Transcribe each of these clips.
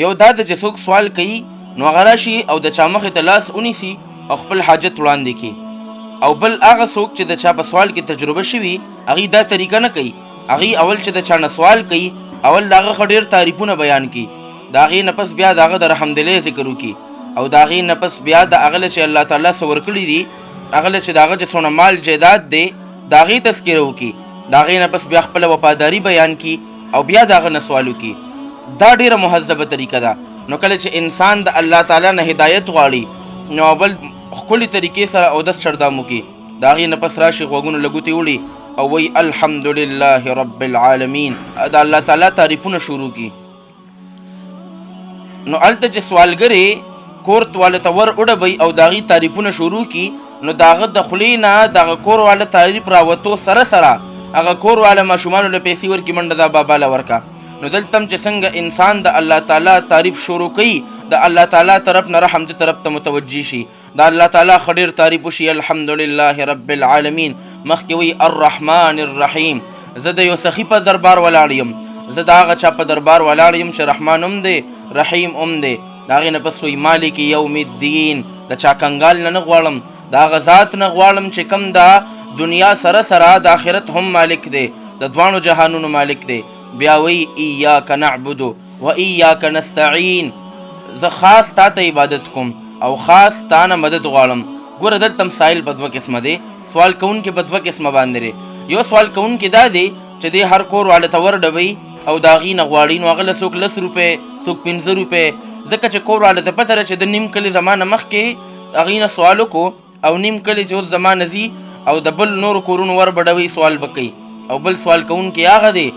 یو دا د چې څوک سوال کوي نو هغه راشي او د چا مخې ته لاس ونیسي او خپل حاجت وړاندې کړي. او بل هغه څوک چې د چا په سوال کې تجربه شوي هغې دا طریقه نه کوي. هغې اول چې د چا نه سوال کوي اول د هغه ښه ډېر تعریفونه بیان کړي، د هغې نه پس بیا د هغه د رحمدلۍ ذکر وکړي، او د هغې نه پس بیا د هغه له چې الله تعالی څه ورکړي دي، هغه له چې د هغه چې څونه مال جایداد دی د هغې تذکره وکړي، د هغې نه پس بیا خپله وفاداري بیان کړي او بیا د هغه نه سوال وکړي. دا ډیره مهذبه طریقه ده. نو کله چې انسان د الله تعالی نه هدایت غواړي نو اول ښکلې طریقې سره اودس چړدام وکړي، د هغې نه پس راشي غوږونو له ګوتې وړي او وایي الحمدلله رب العالمین، د الله تعالی تعریفونه شروع کړي. نو هلته چې سوالګرې کور واله ته ور وډبوي او د هغې تعریفونه شروع کړي نو د هغه د خولې نه د هغه کور واله تعریف راوتو سره سره هغه کور واله ماشومانو له پیسې ورکړي، منډه دا بابا له ورکه. نو دلته هم چې څنګه انسان د الله تعالی تعریف شروع کوي د الله تعالی طرف نه رحم دې طرف ته متوجه شي، د الله تعالی ښه ډېر تعریف وشي الحمدلله رب العالمین. مخکې وایي الرحمن الرحیم، زه د یو سخي په دربار ولاړ یم، زه د هغه چا په دربار ولاړ یم چې رحمان هم دی رحیم هم دی. د هغې نه پس وایي مالک یوم الدین، د چا کنګال نه غواړم، د هغه ذات نه غواړم چې کوم د دنیا سره سره د آخرت هم مالک دی، د دواړو جهانونو مالک دی. بیا وی ایاک نعبد و ایاک نستعین، زه خاص تا ته عبادت کوم او خاص تا نه مدد غواړم. ګوره دلته سائل په دوه قسمه دی، سوال کوونکي په دوه قسمه باندې دی. یو سوال کوونکي دا دی چې دی هر کور واله ته ورډوي او د هغې نه غواړي، نو هغه له څوک 10 روپۍ څوک 15 روپۍ، ځکه چې کور واله ته پته ده چې د نیم کلي زمانه مخکې هغې نه سوال وکړو او نیم کلي چې اوس زمانه ځي او د بل نورو کورونو وربډوي سوال به کوي. او بل سوال کوونکی هغه دی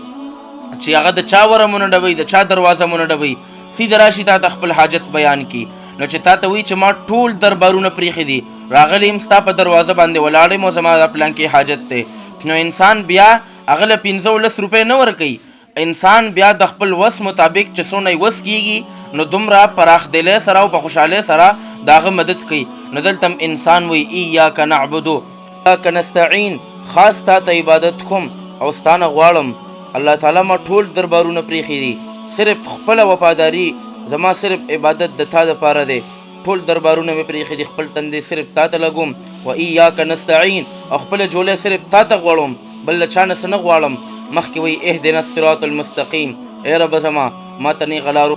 چې هغه د چا وره منډوي، د چا دروازه منډوي، سیده راشي تا ته خپل حاجت بیان کی. نو چې تا ته وایي چې ما ټول دربارونه پریښي دي، راغلی یم ستا په دروازه باندې ولاړ یم او زما د پلان کې حاجت دی، نو انسان بیا هغه له 15 روپۍ نه ورکوي. انسان بیا د خپل وس مطابق چې څونه یې وس کېږي نو دومره پراخ دلی سره او په خوشحالۍ سره د هغه مدد کوي. نو دلته انسان وایي ایاک نعبد ایاک نستعین، خاص تا ته عبادت کوم او ستا نه غواړم. الله تعالی ما ټول دربارونه پریښي دي، صرف خپله وفاداري زما صرف عبادت د تا دپاره دی، ټول دربارونه مې پریښي دي، خپل تندی صرف تا ته لګوم. و ایاک نستعین، او خپله جولی صرف تا ته غواړم، بل له چا نه څه نه غواړم. مخکې وایي اهدنا الصراط المستقیم، ای رب زما ما ته نیغه لارو